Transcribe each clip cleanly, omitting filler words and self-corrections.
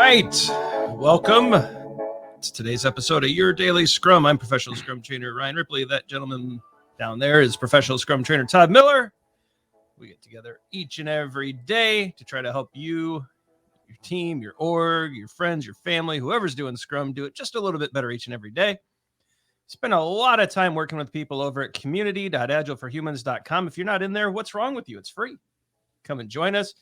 right. Welcome to today's episode of Your Daily Scrum. I'm professional Scrum trainer Ryan Ripley. That gentleman down there is professional Scrum trainer Todd Miller. We get together each and every day to try to help you, your team, your org, your friends, your family, whoever's doing Scrum, do it just a little bit better each and every day. Spend a lot of time working with people over at community.agileforhumans.com. If you're not in there, what's wrong with you? It's free. Come and join us.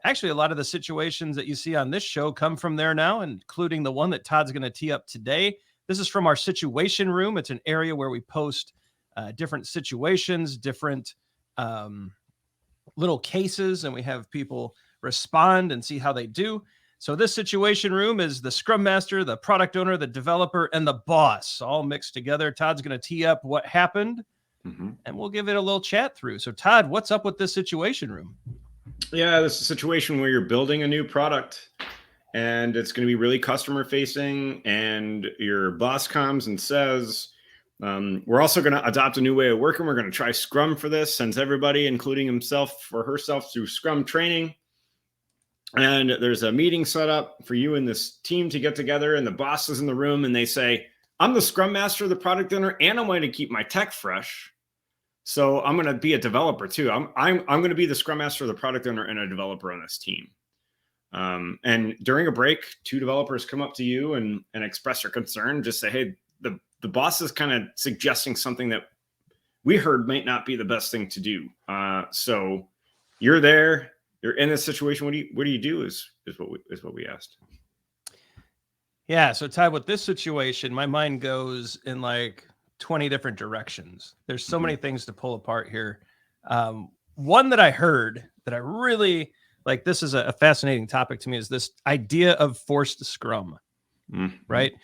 Actually, a lot of the situations that you see on this show come from there now, including the one that Todd's going to tee up today. This is from our situation room. It's an area where we post different situations, different little cases, and we have people respond and see how they do. So this situation room is the Scrum Master, the product owner, the developer, and the boss all mixed together. Todd's going to tee up what happened, and we'll give it a little chat through. So Todd, what's up with this situation room? Yeah, this is a situation where you're building a new product and it's going to be really customer facing, and your boss comes and says, we're also going to adopt a new way of working. We're going to try Scrum for this, sends everybody, including himself or herself, through Scrum training. And there's a meeting set up for you and this team to get together, and the boss is in the room and they say, I'm the Scrum Master, the product owner, and I'm going to keep my tech fresh. So I'm going to be a developer too. I'm going to be the Scrum Master, the product owner, and a developer on this team. And during a break, two developers come up to you and express their concern. Just say, hey, the boss is kind of suggesting something that we heard might not be the best thing to do. So you're there, you're in this situation. What do you do? Is what we asked. Yeah. So Todd, with this situation, my mind goes in like 20 different directions. There's so many things to pull apart here. One that I heard that I really like, this is a fascinating topic to me, is this idea of forced Scrum, right?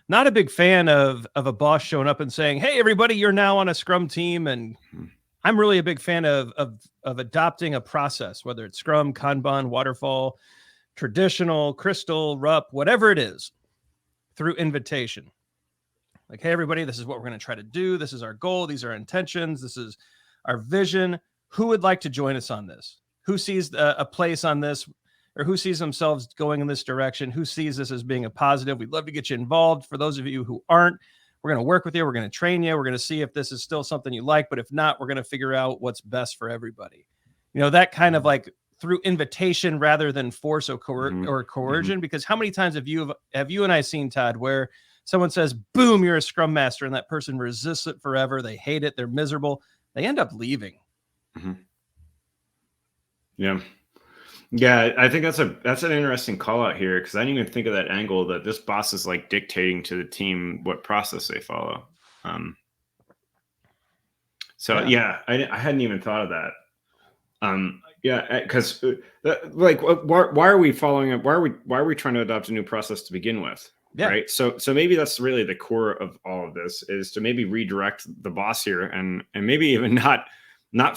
Not a big fan of a boss showing up and saying, hey, everybody, you're now on a Scrum team. And I'm really a big fan of adopting a process, whether it's Scrum, Kanban, Waterfall, traditional, Crystal, RUP, whatever it is, through invitation. Like, hey, everybody, this is what we're going to try to do. This is our goal. These are our intentions. This is our vision. Who would like to join us on this? Who sees a place on this, or who sees themselves going in this direction? Who sees this as being a positive? We'd love to get you involved. For those of you who aren't, we're going to work with you. We're going to train you. We're going to see if this is still something you like. But if not, we're going to figure out what's best for everybody. You know, that kind of like through invitation rather than force or coercion. Because how many times have you and I seen, Todd, where someone says, boom, you're a Scrum Master, and that person resists it forever. They hate it. They're miserable. They end up leaving. Yeah. I think that's an interesting call out here, because I didn't even think of that angle, that this boss is like dictating to the team what process they follow. I hadn't even thought of that. Because like, why are we following up? Why are we trying to adopt a new process to begin with? Yeah. Right. So maybe that's really the core of all of this, is to maybe redirect the boss here, and maybe even not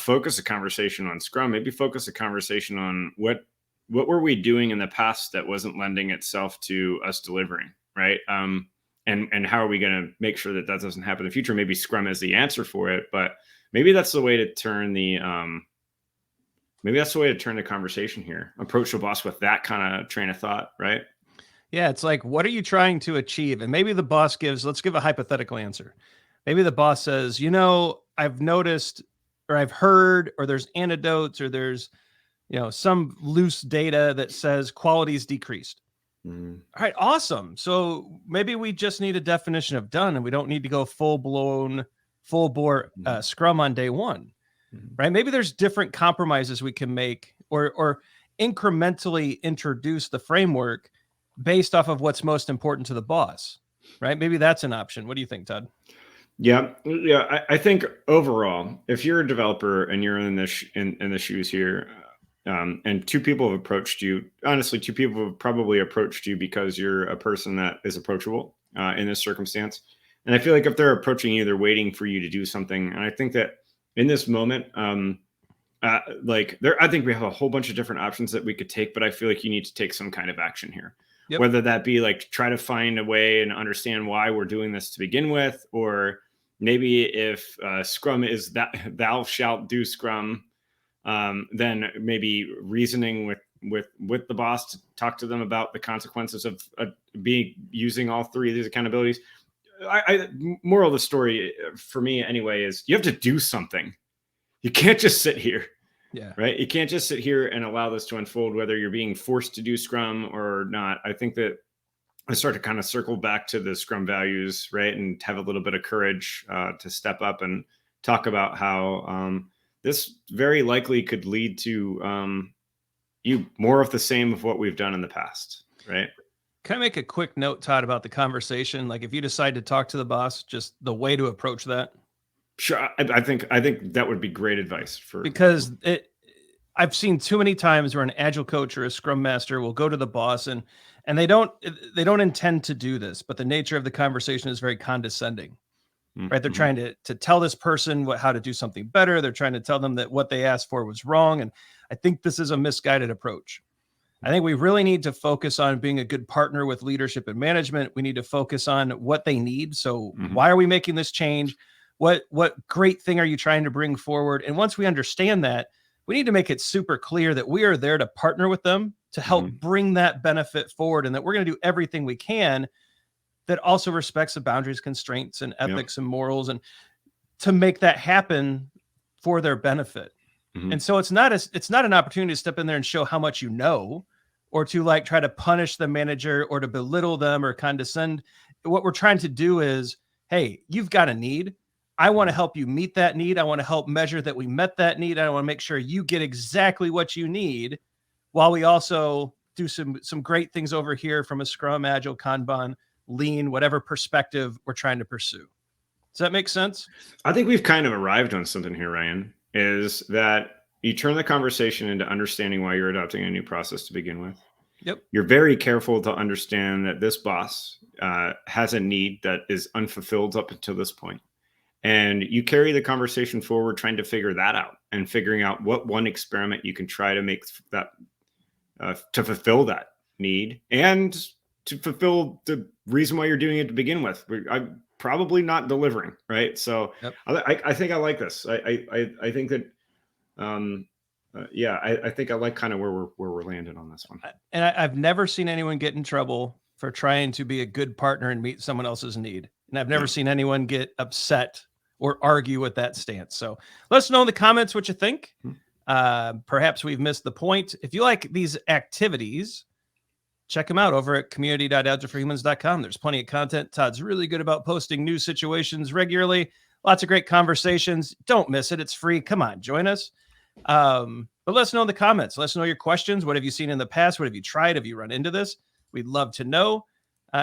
focus a conversation on Scrum, maybe focus a conversation on what were we doing in the past that wasn't lending itself to us delivering, right? And how are we going to make sure that doesn't happen in the future? Maybe Scrum is the answer for it, but maybe that's the way to turn the conversation here. Approach the boss with that kind of train of thought, right? Yeah, it's like, what are you trying to achieve? And maybe the boss let's give a hypothetical answer. Maybe the boss says, I've noticed, or I've heard, or there's anecdotes, or there's, some loose data that says quality's decreased. All right, awesome. So maybe we just need a definition of done, and we don't need to go full bore Scrum on day one, right? Maybe there's different compromises we can make, or incrementally introduce the framework based off of what's most important to the boss, right? Maybe that's an option. What do you think, Todd? Yeah. I think overall, if you're a developer and you're in the shoes here, and two people have approached you, honestly, two people have probably approached you because you're a person that is approachable in this circumstance. And I feel like if they're approaching you, they're waiting for you to do something. And I think that in this moment, I think we have a whole bunch of different options that we could take, but I feel like you need to take some kind of action here. Yep. Whether that be like try to find a way and understand why we're doing this to begin with, or maybe if Scrum is that thou shalt do Scrum, then maybe reasoning with with the boss to talk to them about the consequences of using all three of these accountabilities. Moral of the story for me anyway is you have to do something. You can't just sit here. Yeah. Right. You can't just sit here and allow this to unfold, whether you're being forced to do Scrum or not. I think that I start to kind of circle back to the Scrum values, right, and have a little bit of courage to step up and talk about how this very likely could lead to more of the same of what we've done in the past, right? Can I make a quick note, Todd, about the conversation? Like, if you decide to talk to the boss, just the way to approach that. Sure, I think that would be great advice because I've seen too many times where an Agile coach or a Scrum master will go to the boss and they don't intend to do this, but the nature of the conversation is very condescending, right? They're trying to tell this person how to do something better. They're trying to tell them that what they asked for was wrong, and I think this is a misguided approach. I think we really need to focus on being a good partner with leadership and management. We need to focus on what they need. So why are we making this change? What great thing are you trying to bring forward? And once we understand that, we need to make it super clear that we are there to partner with them to help bring that benefit forward, and that we're going to do everything we can that also respects the boundaries, constraints, and ethics and morals, and to make that happen for their benefit. And so it's not an opportunity to step in there and show how much you know, or to like try to punish the manager or to belittle them or condescend. What we're trying to do is, hey, you've got a need. I want to help you meet that need. I want to help measure that we met that need. I want to make sure you get exactly what you need, while we also do some great things over here from a Scrum, Agile, Kanban, Lean, whatever perspective we're trying to pursue. Does that make sense? I think we've kind of arrived on something here, Ryan, is that you turn the conversation into understanding why you're adopting a new process to begin with. Yep. You're very careful to understand that this boss has a need that is unfulfilled up until this point. And you carry the conversation forward, trying to figure that out and figuring out what one experiment you can try to make that to fulfill that need and to fulfill the reason why you're doing it to begin with. I'm probably not delivering, right? So I think I like this. I think that, I think I like kind of where we're landing on this one. And I've never seen anyone get in trouble for trying to be a good partner and meet someone else's need. And I've never seen anyone get upset or argue with that stance. So let us know in the comments what you think. Perhaps we've missed the point. If you like these activities, check them out over at community.agileforhumans.com. There's plenty of content. Todd's really good about posting new situations regularly. Lots of great conversations. Don't miss it. It's free. Come on, join us. But let us know in the comments. Let us know your questions. What have you seen in the past? What have you tried? Have you run into this? We'd love to know.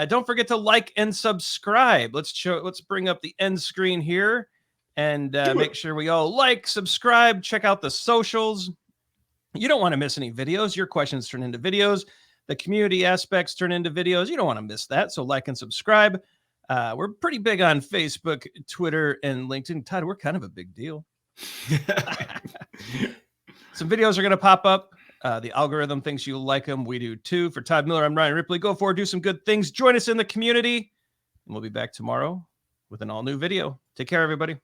Don't forget to like and subscribe. Let's bring up the end screen here and make sure we all like, subscribe, check out the socials. You don't want to miss any videos. Your questions turn into videos. The community aspects turn into videos. You don't want to miss that. So like and subscribe. We're pretty big on Facebook, Twitter, and LinkedIn. Todd, we're kind of a big deal. Some videos are going to pop up. The algorithm thinks you like them. We do too. For Todd Miller, I'm Ryan Ripley. Go forward, do some good things. Join us in the community. And we'll be back tomorrow with an all-new video. Take care, everybody.